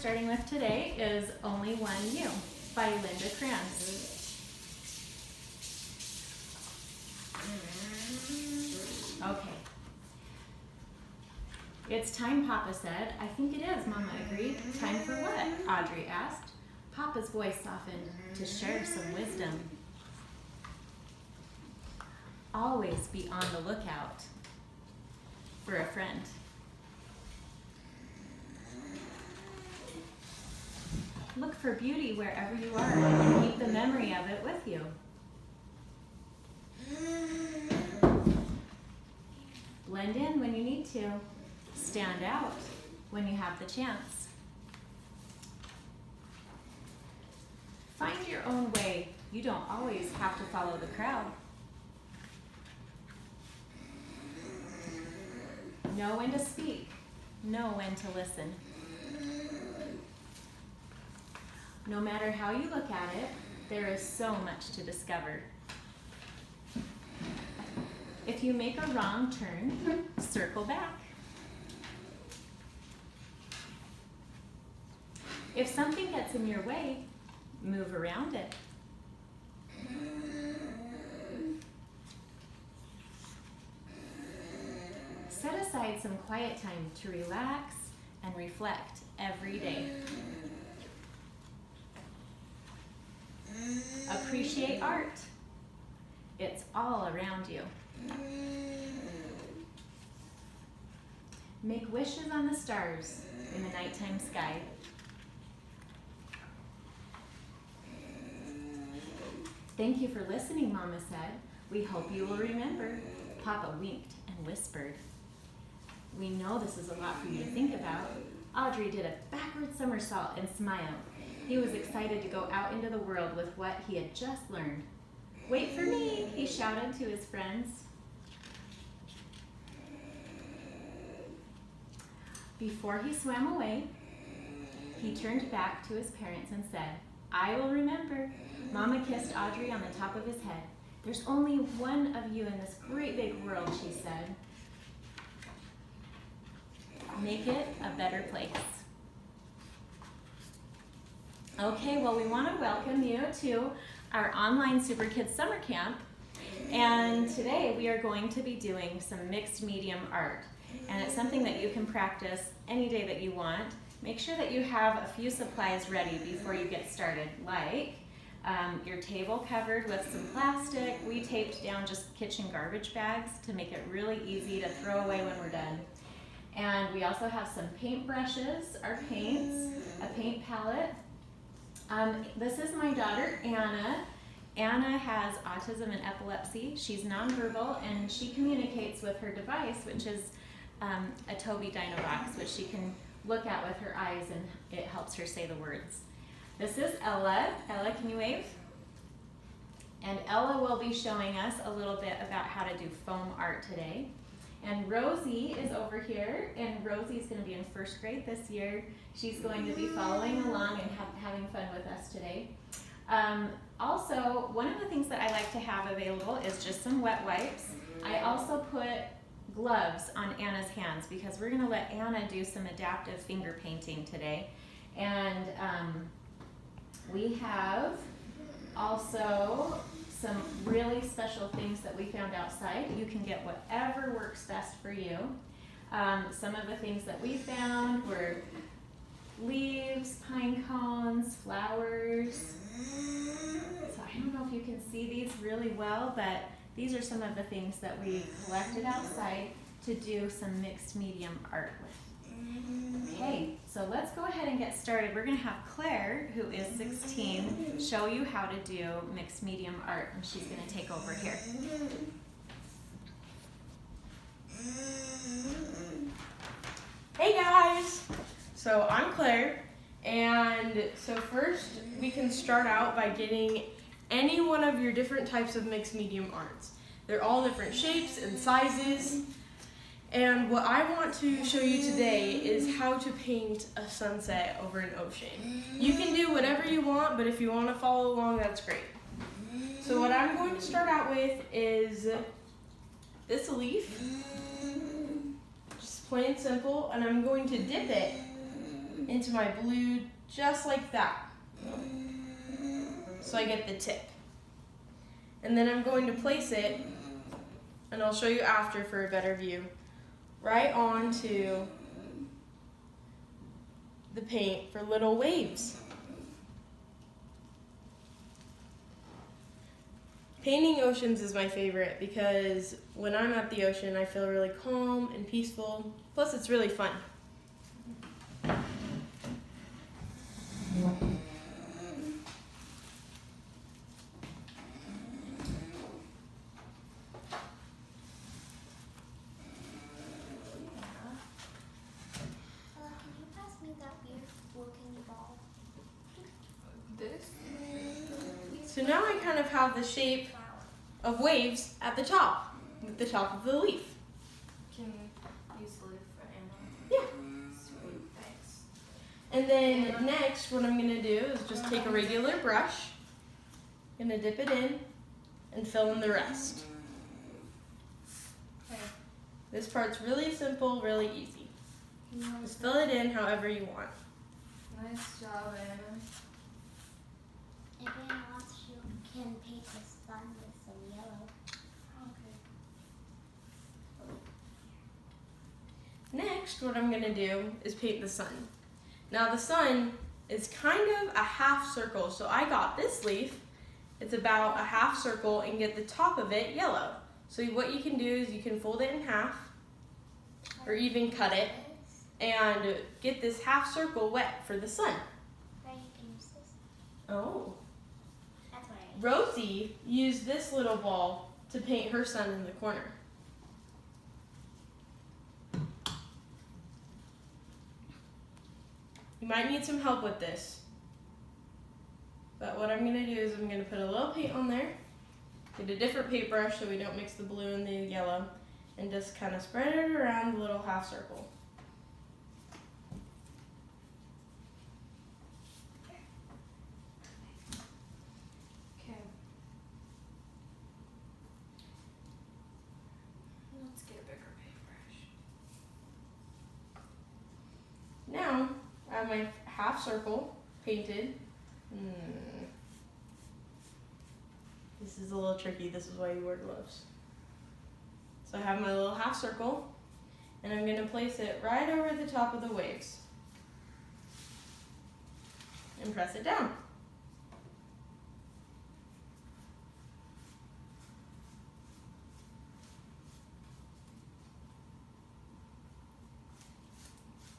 Starting with today is Only One You by Linda Kranz. Okay. It's time, Papa said. I think it is, Mama agreed. Time for what? Audrey asked. Papa's voice softened to share some wisdom. Always be on the lookout for a friend. Look for beauty wherever you are and keep the memory of it with you. Blend in when you need to. Stand out when you have the chance. Find your own way. You don't always have to follow the crowd. Know when to speak. Know when to listen. No matter how you look at it, there is so much to discover. If you make a wrong turn, circle back. If something gets in your way, move around it. Set aside some quiet time to relax and reflect every day. Appreciate art. It's all around you. Make wishes on the stars in the nighttime sky. Thank you for listening, Mama said. We hope you will remember. Papa winked and whispered. We know this is a lot for you to think about. Audrey did a backward somersault and smiled. He was excited to go out into the world with what he had just learned. Wait for me, he shouted to his friends. Before he swam away, he turned back to his parents and said, I will remember. Mama kissed Audrey on the top of his head. There's only one of you in this great big world, she said. Make it a better place. Okay, well, we want to welcome you to our online Super Kids Summer Camp. And today we are going to be doing some mixed medium art. And it's something that you can practice any day that you want. Make sure that you have a few supplies ready before you get started, like your table covered with some plastic. We taped down just kitchen garbage bags to make it really easy to throw away when we're done. And we also have some paint brushes, our paints, a paint palette. This is my daughter, Anna. Anna has autism and epilepsy. She's nonverbal, and she communicates with her device, which is a Toby Dinobox, which she can look at with her eyes, and it helps her say the words. This is Ella. Ella, can you wave? And Ella will be showing us a little bit about how to do foam art today. And Rosie is over here, and Rosie's going to be in first grade this year. She's going to be following along and having fun with us today. Also, one of the things that I like to have available is just some wet wipes. I also put gloves on Anna's hands because we're going to let Anna do some adaptive finger painting today. And we have also some really special things that we found outside. You can get whatever works best for you. Some of the things that we found were leaves, pine cones, flowers. So I don't know if you can see these really well, but these are some of the things that we collected outside to do some mixed medium art with. Okay, so let's go ahead and get started. We're going to have Claire, who is 16, show you how to do mixed medium art, and she's going to take over here. Hey guys! So I'm Claire, and so first we can start out by getting any one of your different types of mixed medium arts. They're all different shapes and sizes. And what I want to show you today is how to paint a sunset over an ocean. You can do whatever you want, but if you want to follow along, that's great. So what I'm going to start out with is this leaf, just plain simple, and I'm going to dip it into my blue just like that. So I get the tip. And then I'm going to place it, and I'll show you after for a better view, right onto the paint for little waves. Painting oceans is my favorite because when I'm at the ocean, I feel really calm and peaceful. Plus, it's really fun. So now I kind of have the shape of waves at the top, with the top of the leaf. Can use the leaf for Anna. Yeah. Sweet, thanks. And then next, what I'm gonna do is just take a regular brush, gonna dip it in, and fill in the rest. Okay. This part's really simple, really easy. Just fill it in however you want. Nice job, Anna. If anyone wants, you can paint the sun with some yellow. Okay. Next, what I'm gonna do is paint the sun. Now the sun is kind of a half circle, so I got this leaf, it's about a half circle, and get the top of it yellow. So what you can do is you can fold it in half, or even cut it, and get this half circle wet for the sun. Or you can use this. Oh. That's what I Rosie used this little ball to paint her sun in the corner. You might need some help with this. But what I'm gonna do is I'm gonna put a little paint on there, get a different paintbrush so we don't mix the blue and the yellow, and just kind of spread it around the little half circle. Okay. Let's get a bigger paintbrush. Now, I have my half circle painted. This is a little tricky, this is why you wear gloves. So I have my little half circle, and I'm gonna place it right over the top of the waves. And press it down.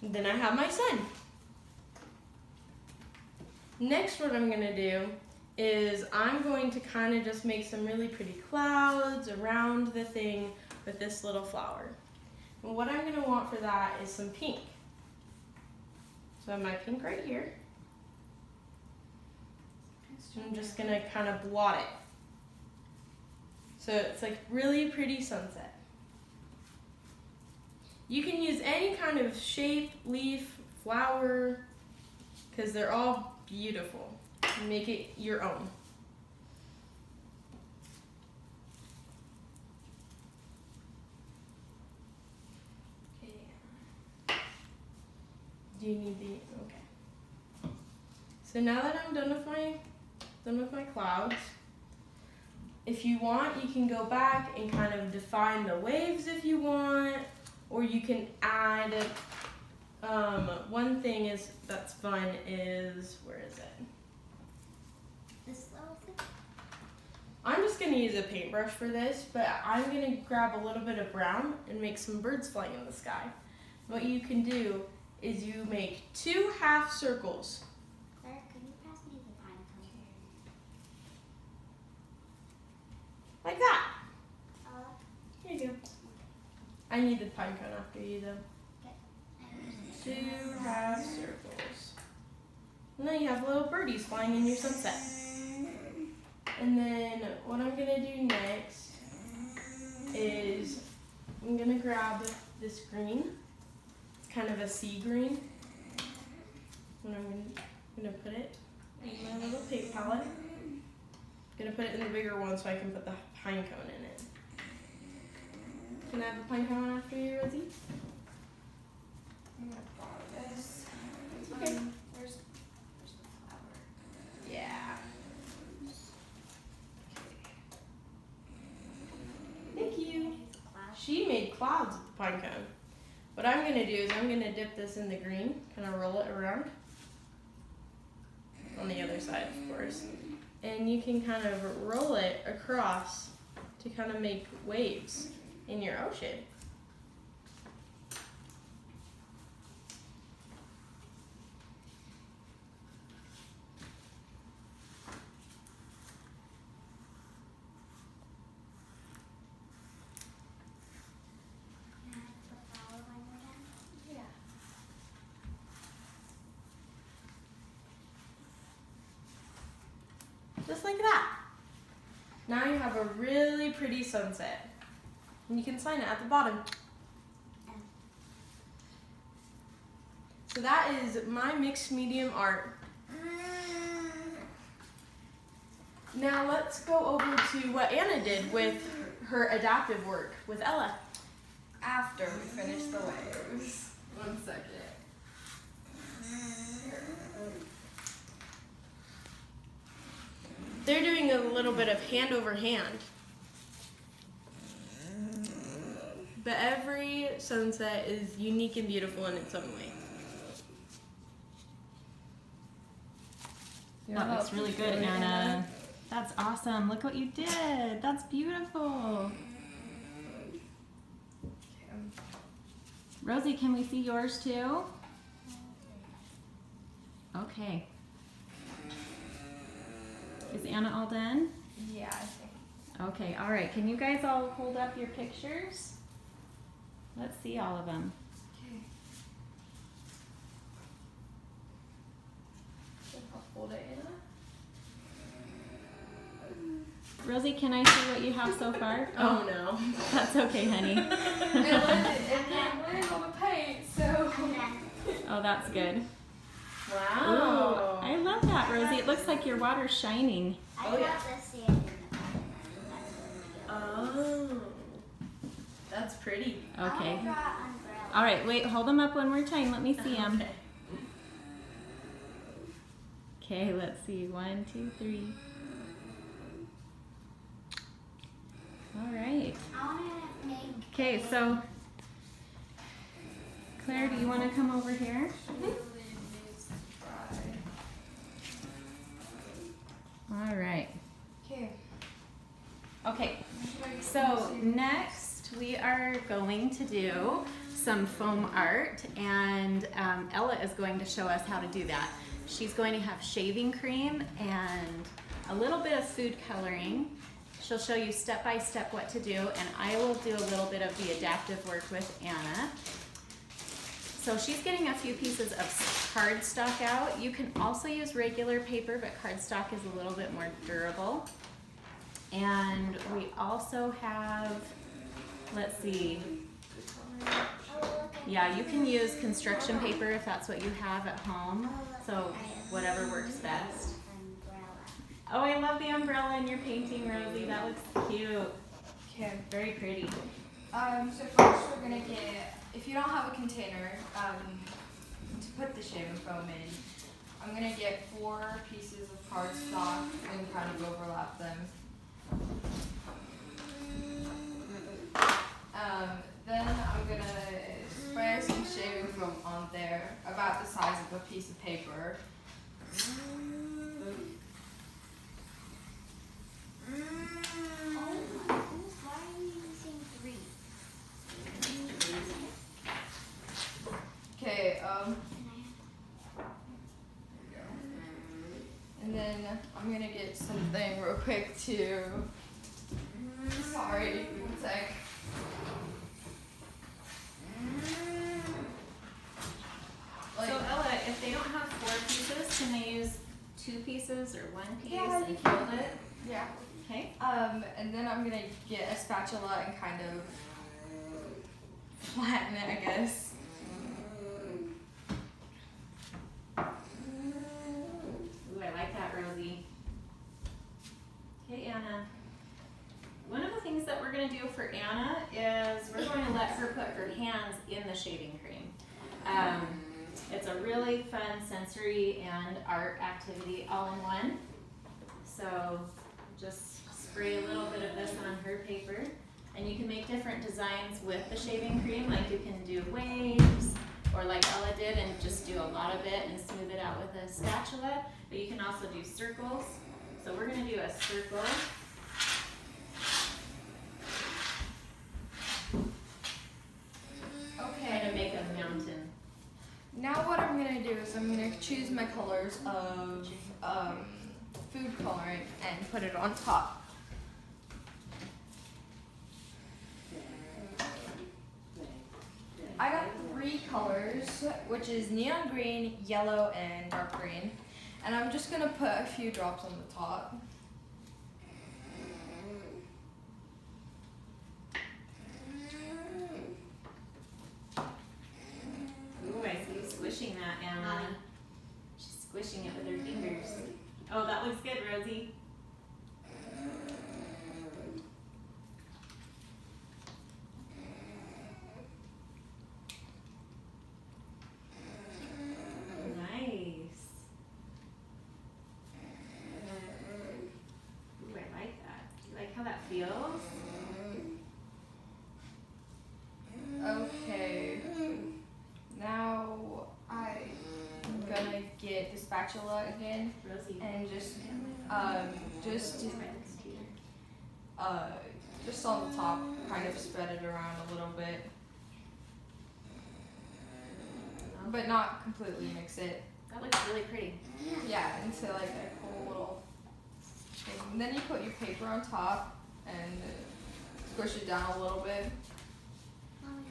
And then I have my sun. Next, what I'm gonna do is I'm going to kind of just make some really pretty clouds around the thing with this little flower. And what I'm gonna want for that is some pink. So I have my pink right here. I'm just gonna kind of blot it. So it's like really pretty sunset. You can use any kind of shape, leaf, flower, because they're all beautiful. Make it your own. Okay. Do you need the, okay. So now that I'm done with my clouds, if you want, you can go back and kind of define the waves if you want, or you can add, one thing that's fun is, where is it? This little thing. I'm just gonna use a paintbrush for this, but I'm gonna grab a little bit of brown and make some birds flying in the sky. What you can do is you make 2 half circles. Claire, can you pass me the pine cone? Like that. Uh, Here you go. I need the pine cone after you though. 2 half circles. And then you have little birdies flying in your sunset. And then what I'm gonna do next is I'm gonna grab this green. It's kind of a sea green. And I'm gonna put it in my little paint palette. I'm gonna put it in the bigger one so I can put the pine cone in it. Can I have a pine cone after you, Rosie? I'm gonna borrow this. It's mine. Okay. Where's the flower? Yeah. Thank you. She made clouds with the pine cone. What I'm gonna do is I'm gonna dip this in the green, kind of roll it around. On the other side, of course. And you can kind of roll it across to kind of make waves in your ocean. Yeah. Just like that. Now you have a really pretty sunset. And you can sign it at the bottom. So that is my mixed medium art. Now let's go over to what Anna did with her adaptive work with Ella. After we finish the waves. 1 second. They're doing a little bit of hand over hand. But every sunset is unique and beautiful in its own way. That looks really good, Anna. That's awesome. Look what you did. That's beautiful. Rosie, can we see yours too? Okay. Is Anna all done? Yeah, I think. Okay, all right. Can you guys all hold up your pictures? Let's see all of them. Okay. I'll hold it, Anna. Rosie, can I see what you have so far? Oh no. That's okay, honey. And then we're gonna paint, so. Oh, that's good. Wow. I love that, Rosie. It looks like your water's shining. I Oh, yeah. got the sand in the Oh. That's pretty. Okay. I got umbrella. All right, wait, hold them up one more time. Let me see them. Okay. Okay, let's see. 1, 2, 3. All right. I want to make. Okay, so Claire, do you want to come over here? All right. Okay. Okay, so next we are going to do some foam art, and Ella is going to show us how to do that. She's going to have shaving cream and a little bit of food coloring. She'll show you step by step what to do, and I will do a little bit of the adaptive work with Anna. So she's getting a few pieces of cardstock out. You can also use regular paper, but cardstock is a little bit more durable. And we also have, let's see, yeah, you can use construction paper if that's what you have at home. So whatever works best. Oh, I love the umbrella in your painting, Rosie. That looks cute. Okay. Very pretty. So first we're gonna get, if you don't have a container to put the shaving foam in, I'm gonna get 4 pieces of cardstock and kind of overlap them. Then I'm gonna spray some shaving foam on there, about the size of a piece of paper. Oh my goodness, why are you using 3? Okay, and then I'm gonna get something real quick to, sorry, 1 sec. So Ella, if they don't have 4 pieces, can they use 2 pieces or 1 piece Yeah, and fold it? Yeah. Okay. And then I'm gonna get a spatula and kind of flatten it, I guess. Ooh, I like that, Rosie. Okay, Anna. One of the things that we're going to do for Anna is we're going to let her put her hands in the shaving cream. It's a really fun sensory and art activity all in one. So just spray a little bit of this on her paper, and you can make different designs with the shaving cream. Like you can do waves, or like Ella did and just do a lot of it and smooth it out with a spatula, but you can also do circles. So we're gonna do a circle. Okay. Try to make a mountain. Now what I'm gonna do is I'm gonna choose my colors of food coloring and put it on top. I got 3 colors, which is neon green, yellow, and dark green. And I'm just gonna put a few drops on the top. Ooh, I see you squishing that, Anna. She's squishing it with her fingers. Oh, that looks good, Rosie. Nice. Ooh, I like that. You like how that feels? Okay. Now I'm gonna get the spatula again Rosie. and just Just by the computer. just on the top, kind of spread it around a little bit, but not completely mix it. That looks really pretty. Yeah, into like a cool little thing. And then you put your paper on top and squish it down a little bit Mommy,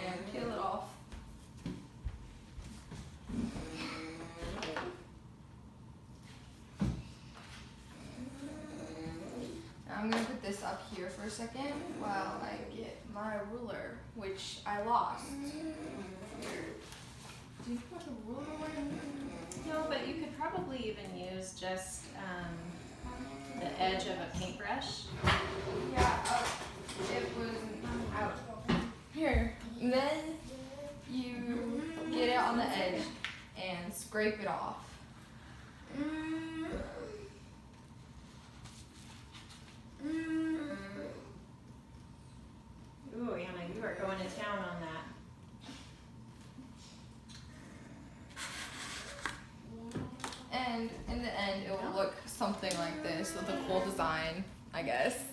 and peel it off. Now I'm gonna put this up here for a second while I get my ruler, which I lost. Do you put a ruler away? No, but you could probably even use just the edge of a paintbrush. Yeah, it was out. Here. And then you get it on the edge and scrape it off. Ooh, Anna, you are going to town on that. And in the end, it will look something like this with a cool design, I guess.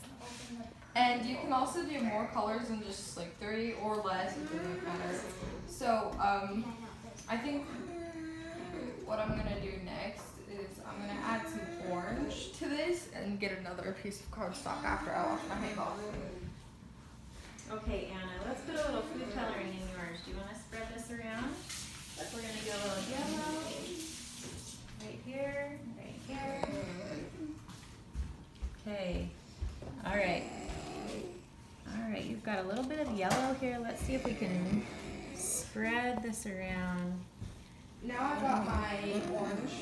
And you can also do more colors than just like 3 or less, it doesn't matter. So, I think what I'm gonna do next is I'm gonna add some orange to this and get another piece of cardstock after I wash my hands off. Okay, Anna, let's put a little food coloring in yours. Do you want to spread this around? We're going to go a little yellow. Right here, right here. Okay. All right. All right, you've got a little bit of yellow here. Let's see if we can spread this around. Now I've got my orange.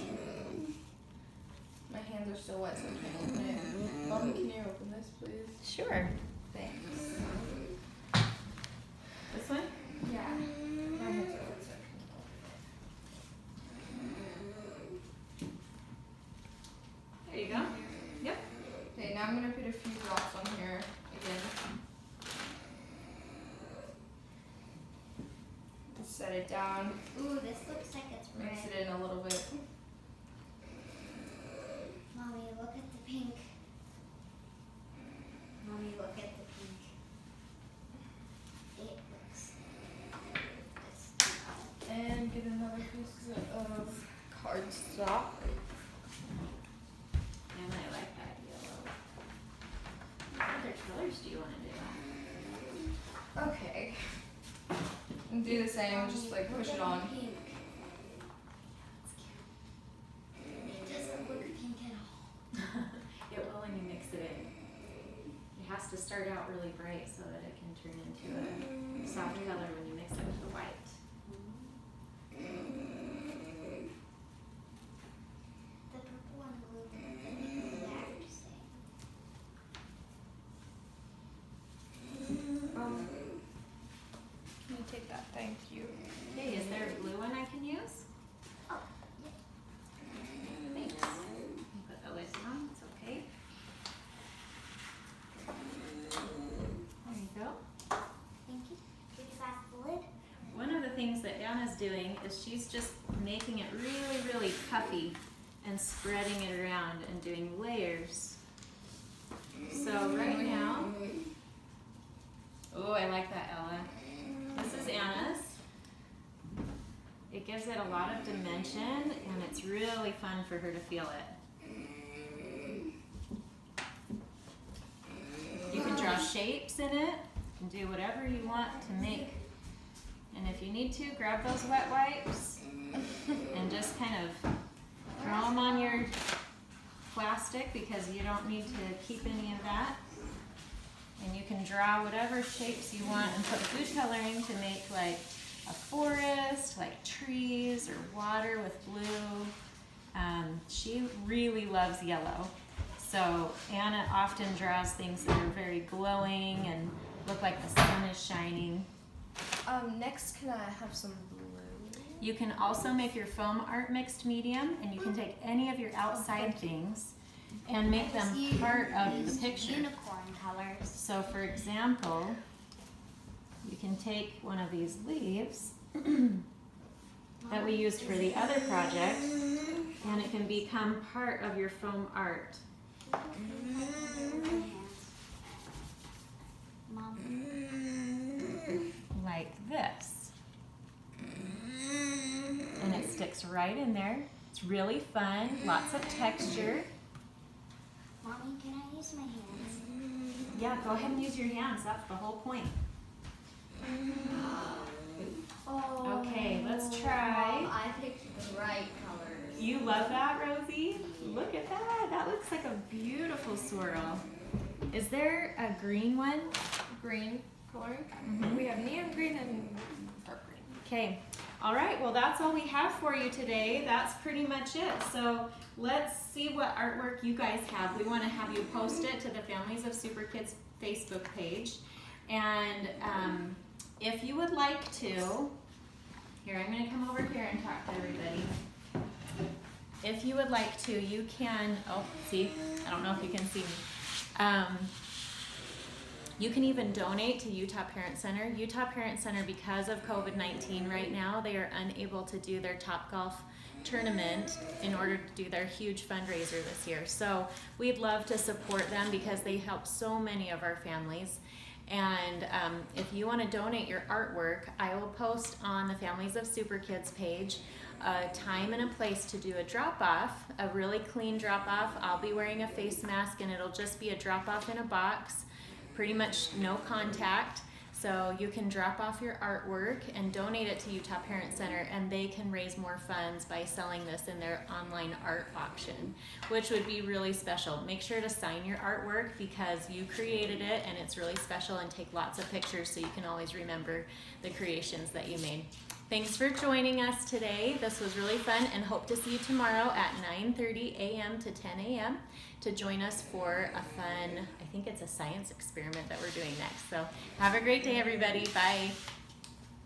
My hands are still wet, so I can't open it. Mommy, can you open this, please? Sure. Thanks. This one? Yeah. My hands are wet, so There you go. Yep. okay, now I'm gonna put a few drops on here again. Set it down, ooh, this looks like it's red. mix it in a little bit. Mommy, look at the pink. Mommy, look at the pink. It looks this. And get another piece of cardstock. And I like that yellow. What other colors do you want to do? Okay. And do the same, just like push it on. Pink. It doesn't look pink at all. It will when you mix it in. It has to start out really bright so that it can turn into a soft color when you mix it with the white. The purple and blue are the exact same. Can you take that? Thank you. Hey, is there blue Anna's doing is she's just making it really, really puffy and spreading it around and doing layers. So right now, oh, I like that, Ella. This is Anna's. It gives it a lot of dimension, and it's really fun for her to feel it. You can draw shapes in it and do whatever you want to make. And if you need to, grab those wet wipes and just kind of throw them on your plastic because you don't need to keep any of that. And you can draw whatever shapes you want and put food coloring to make like a forest, like trees or water with blue. She really loves yellow. So Anna often draws things that are very glowing and look like the sun is shining. Next, can I have some blue? You can also make your foam art mixed medium, and you can take any of your outside things and make them part of the picture. Unicorn colors. So for example, you can take one of these leaves that we used for the other project, and it can become part of your foam art. Mom. Like this. And it sticks right in there. It's really fun, lots of texture. Mommy, can I use my hands? Yeah, go ahead and use your hands, that's the whole point. Oh. Okay, let's try. I picked the right colors. You love that, Rosie? Look at that, that looks like a beautiful swirl. Is there a green one? Green coloring. Mhm. We have neon green and dark green. Okay, all right, well that's all we have for you today. That's pretty much it. So let's see what artwork you guys have. We want to have you post it to the Families of Super Kids Facebook page. And if you would like to, here, I'm going to come over here and talk to everybody. If you would like to, you can, oh, see, I don't know if you can see me. You can even donate to Utah Parent Center. Utah Parent Center, because of COVID-19 right now, they are unable to do their Topgolf tournament in order to do their huge fundraiser this year. So we'd love to support them because they help so many of our families. And if you want to donate your artwork, I will post on the Families of Super Kids page a time and a place to do a drop-off, a really clean drop-off. I'll be wearing a face mask, and it'll just be a drop-off in a box. Pretty much no contact, so you can drop off your artwork and donate it to Utah Parent Center, and they can raise more funds by selling this in their online art auction, which would be really special. Make sure to sign your artwork because you created it and it's really special, and take lots of pictures so you can always remember the creations that you made. Thanks for joining us today. This was really fun, and hope to see you tomorrow at 9:30 a.m. to 10 a.m. to join us for a fun, I think it's a science experiment that we're doing next. So have a great day, everybody. Bye.